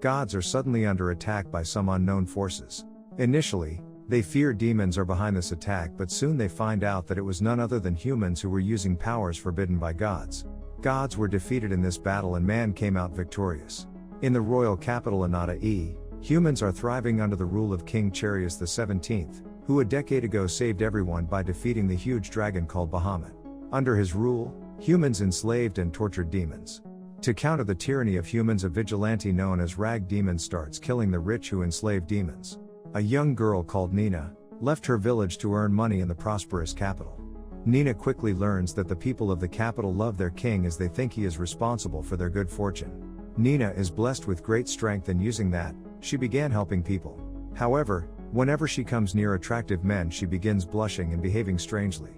gods are suddenly under attack by some unknown forces. Initially, they fear demons are behind this attack, but soon they find out that it was none other than humans who were using powers forbidden by gods. Gods were defeated in this battle and man came out victorious. In the royal capital Anata-e, humans are thriving under the rule of King Charius XVII, who a decade ago saved everyone by defeating the huge dragon called Bahamut. Under his rule, humans enslaved and tortured demons. To counter the tyranny of humans, a vigilante known as Rag Demon starts killing the rich who enslave demons. A young girl called Nina left her village to earn money in the prosperous capital. Nina quickly learns that the people of the capital love their king as they think he is responsible for their good fortune. Nina is blessed with great strength, and using that, she began helping people. However, whenever she comes near attractive men, she begins blushing and behaving strangely.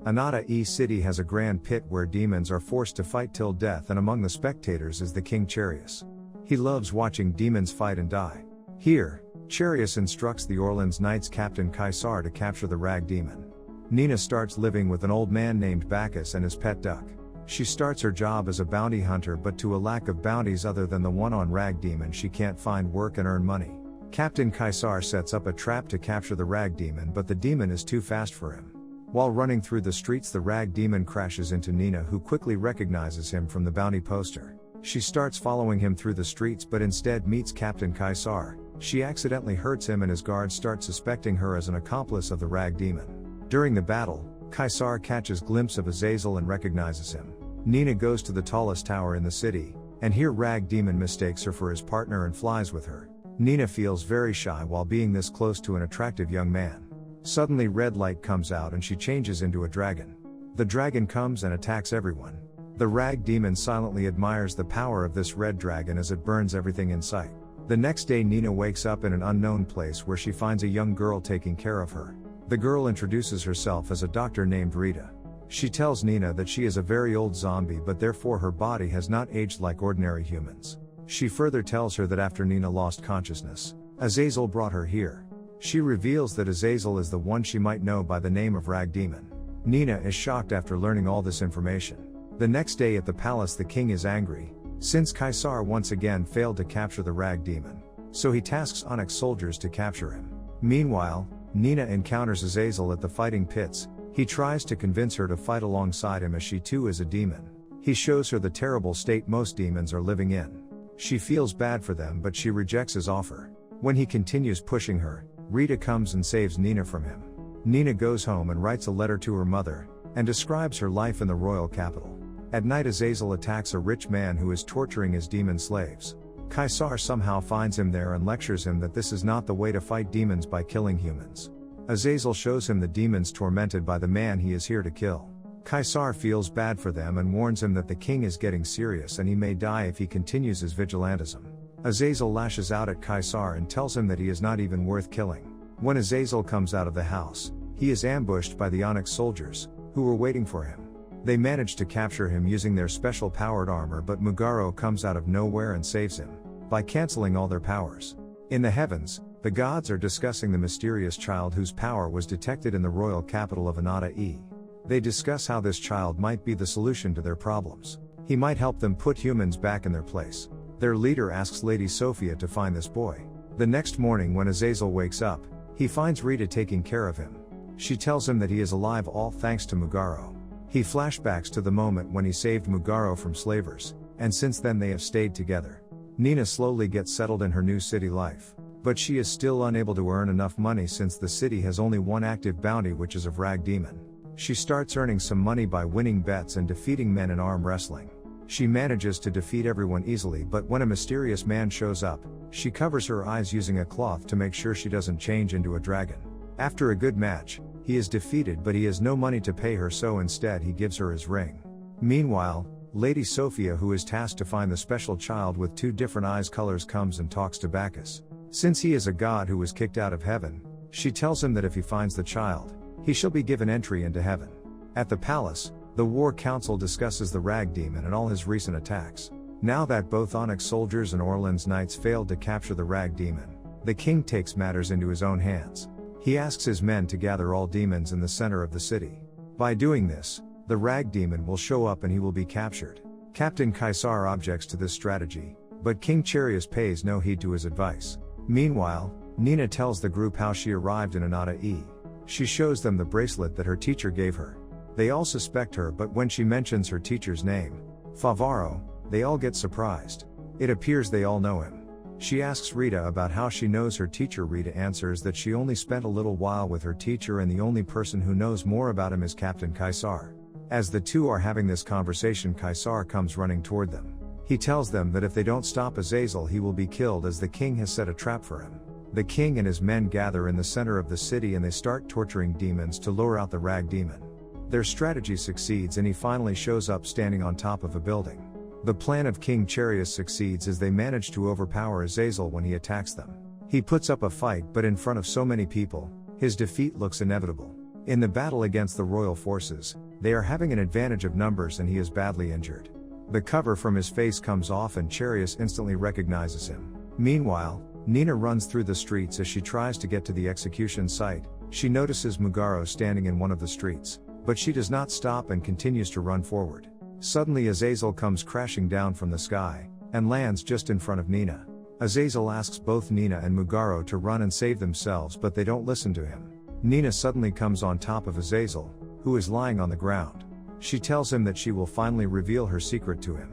Anata-e City has a grand pit where demons are forced to fight till death, and among the spectators is the King Charius. He loves watching demons fight and die. Here, Charius instructs the Orleans Knights Captain Kaisar to capture the Rag Demon. Nina starts living with an old man named Bacchus and his pet duck. She starts her job as a bounty hunter, but to a lack of bounties other than the one on Rag Demon, she can't find work and earn money. Captain Kaisar sets up a trap to capture the Rag Demon, but the demon is too fast for him. While running through the streets, the Rag Demon crashes into Nina, who quickly recognizes him from the bounty poster. She starts following him through the streets but instead meets Captain Kaisar. She accidentally hurts him and his guards start suspecting her as an accomplice of the Rag Demon. During the battle, Kaisar catches a glimpse of Azazel and recognizes him. Nina goes to the tallest tower in the city, and here Rag Demon mistakes her for his partner and flies with her. Nina feels very shy while being this close to an attractive young man. Suddenly red light comes out and she changes into a dragon. The dragon comes and attacks everyone. The Rag Demon silently admires the power of this red dragon as it burns everything in sight. The next day Nina wakes up in an unknown place where she finds a young girl taking care of her. The girl introduces herself as a doctor named Rita. She tells Nina that she is a very old zombie, but therefore her body has not aged like ordinary humans. She further tells her that after Nina lost consciousness, Azazel brought her here. She reveals that Azazel is the one she might know by the name of Rag Demon. Nina is shocked after learning all this information. The next day at the palace, the king is angry, since Kaisar once again failed to capture the Rag Demon. So he tasks Onyx soldiers to capture him. Meanwhile, Nina encounters Azazel at the fighting pits. He tries to convince her to fight alongside him as she too is a demon. He shows her the terrible state most demons are living in. She feels bad for them, but she rejects his offer. When he continues pushing her, Rita comes and saves Nina from him. Nina goes home and writes a letter to her mother, and describes her life in the royal capital. At night, Azazel attacks a rich man who is torturing his demon slaves. Kaisar somehow finds him there and lectures him that this is not the way to fight demons by killing humans. Azazel shows him the demons tormented by the man he is here to kill. Kaisar feels bad for them and warns him that the king is getting serious and he may die if he continues his vigilantism. Azazel lashes out at Kaisar and tells him that he is not even worth killing. When Azazel comes out of the house, he is ambushed by the Onyx soldiers, who were waiting for him. They manage to capture him using their special powered armor, but Mugaro comes out of nowhere and saves him, by canceling all their powers. In the heavens, the gods are discussing the mysterious child whose power was detected in the royal capital of Anata-e. They discuss how this child might be the solution to their problems. He might help them put humans back in their place. Their leader asks Lady Sophia to find this boy. The next morning when Azazel wakes up, he finds Rita taking care of him. She tells him that he is alive all thanks to Mugaro. He flashbacks to the moment when he saved Mugaro from slavers, and since then they have stayed together. Nina slowly gets settled in her new city life, but she is still unable to earn enough money since the city has only one active bounty, which is of Rag Demon. She starts earning some money by winning bets and defeating men in arm wrestling. She manages to defeat everyone easily, but when a mysterious man shows up, she covers her eyes using a cloth to make sure she doesn't change into a dragon. After a good match, he is defeated, but he has no money to pay her, so instead he gives her his ring. Meanwhile, Lady Sophia, who is tasked to find the special child with two different eyes colors, comes and talks to Bacchus. Since he is a god who was kicked out of heaven, she tells him that if he finds the child, he shall be given entry into heaven. At the palace, the War Council discusses the Rag Demon and all his recent attacks. Now that both Onyx soldiers and Orleans Knights failed to capture the Rag Demon, the king takes matters into his own hands. He asks his men to gather all demons in the center of the city. By doing this, the Rag Demon will show up and he will be captured. Captain Kaisar objects to this strategy. But King Charius pays no heed to his advice. Meanwhile, Nina tells the group how she arrived in Anata E. She shows them the bracelet that her teacher gave her. They all suspect her, but when she mentions her teacher's name, Favaro, they all get surprised. It appears they all know him. She asks Rita about how she knows her teacher. Rita answers that she only spent a little while with her teacher and the only person who knows more about him is Captain Kaisar. As the two are having this conversation, Kaisar comes running toward them. He tells them that if they don't stop Azazel, he will be killed as the king has set a trap for him. The king and his men gather in the center of the city and they start torturing demons to lure out the rag demon. Their strategy succeeds and he finally shows up standing on top of a building. The plan of King Charius succeeds as they manage to overpower Azazel when he attacks them. He puts up a fight, but in front of so many people, his defeat looks inevitable. In the battle against the royal forces, they are having an advantage of numbers and he is badly injured. The cover from his face comes off and Charius instantly recognizes him. Meanwhile, Nina runs through the streets as she tries to get to the execution site. She notices Mugaro standing in one of the streets, but she does not stop and continues to run forward. Suddenly Azazel comes crashing down from the sky, and lands just in front of Nina. Azazel asks both Nina and Mugaro to run and save themselves, but they don't listen to him. Nina suddenly comes on top of Azazel, who is lying on the ground. She tells him that she will finally reveal her secret to him.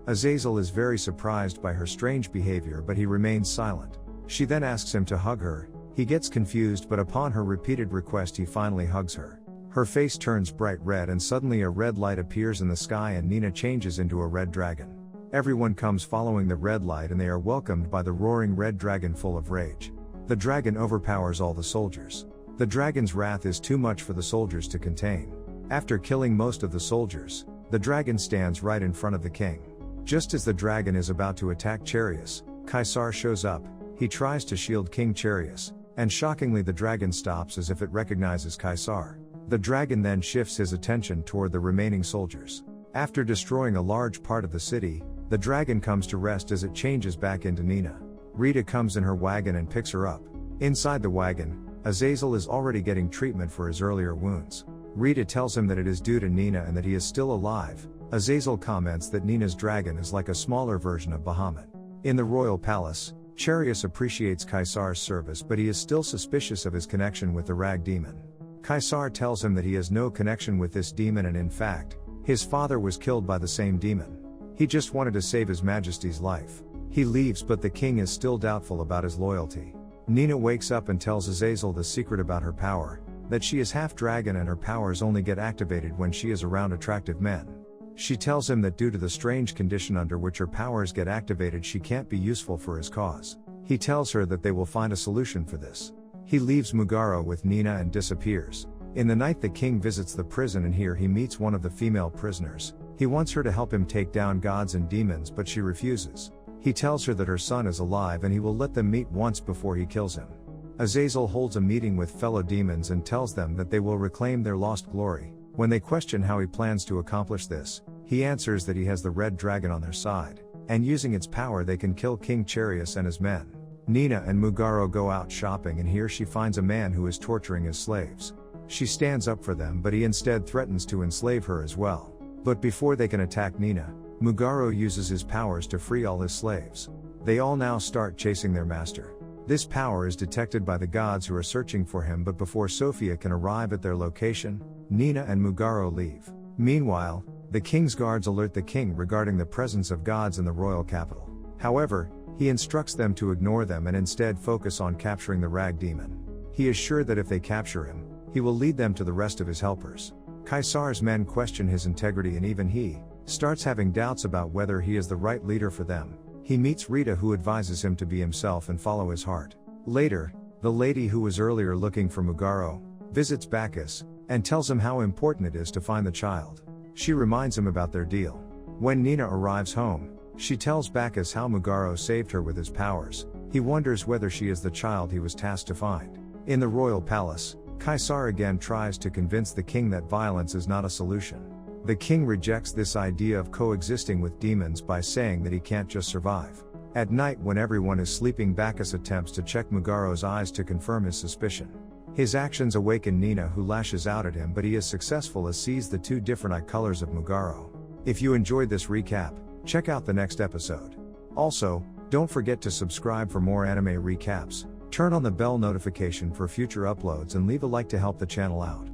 Azazel is very surprised by her strange behavior, but he remains silent. She then asks him to hug her. He gets confused, but upon her repeated request he finally hugs her. Her face turns bright red and suddenly a red light appears in the sky and Nina changes into a red dragon. Everyone comes following the red light and they are welcomed by the roaring red dragon full of rage. The dragon overpowers all the soldiers. The dragon's wrath is too much for the soldiers to contain. After killing most of the soldiers, the dragon stands right in front of the king. Just as the dragon is about to attack Charius, Kaisar shows up. He tries to shield King Charius, and shockingly the dragon stops as if it recognizes Kaisar. The dragon then shifts his attention toward the remaining soldiers. After destroying a large part of the city, the dragon comes to rest as it changes back into Nina. Rita comes in her wagon and picks her up. Inside the wagon, Azazel is already getting treatment for his earlier wounds. Rita tells him that it is due to Nina and that he is still alive. Azazel comments that Nina's dragon is like a smaller version of Bahamut. In the royal palace, Charius appreciates Kaisar's service, but he is still suspicious of his connection with the rag demon. Kaisar tells him that he has no connection with this demon and in fact, his father was killed by the same demon. He just wanted to save his majesty's life. He leaves, but the king is still doubtful about his loyalty. Nina wakes up and tells Azazel the secret about her power, that she is half dragon and her powers only get activated when she is around attractive men. She tells him that due to the strange condition under which her powers get activated, she can't be useful for his cause. He tells her that they will find a solution for this. He leaves Mugaro with Nina and disappears. In the night the king visits the prison and here he meets one of the female prisoners. He wants her to help him take down gods and demons, but she refuses. He tells her that her son is alive and he will let them meet once before he kills him. Azazel holds a meeting with fellow demons and tells them that they will reclaim their lost glory. When they question how he plans to accomplish this, he answers that he has the red dragon on their side, and using its power they can kill King Charius and his men. Nina and Mugaro go out shopping and here she finds a man who is torturing his slaves. She stands up for them, but he instead threatens to enslave her as well. But before they can attack Nina, Mugaro uses his powers to free all his slaves. They all now start chasing their master. This power is detected by the gods who are searching for him, but before Sophia can arrive at their location, Nina and Mugaro leave. Meanwhile, the king's guards alert the king regarding the presence of gods in the royal capital. However, he instructs them to ignore them and instead focus on capturing the rag demon. He is sure that if they capture him, he will lead them to the rest of his helpers. Kaisar's men question his integrity and even he starts having doubts about whether he is the right leader for them. He meets Rita, who advises him to be himself and follow his heart. Later, the lady who was earlier looking for Mugaro visits Bacchus and tells him how important it is to find the child. She reminds him about their deal. When Nina arrives home, she tells Bacchus how Mugaro saved her with his powers. He wonders whether she is the child he was tasked to find. In the royal palace, Kaisar again tries to convince the king that violence is not a solution. The king rejects this idea of coexisting with demons by saying that he can't just survive. At night when everyone is sleeping, Bacchus attempts to check Mugaro's eyes to confirm his suspicion. His actions awaken Nina, who lashes out at him, but he is successful as sees the two different eye colors of Mugaro. If you enjoyed this recap, check out the next episode. Also, don't forget to subscribe for more anime recaps, turn on the bell notification for future uploads and leave a like to help the channel out.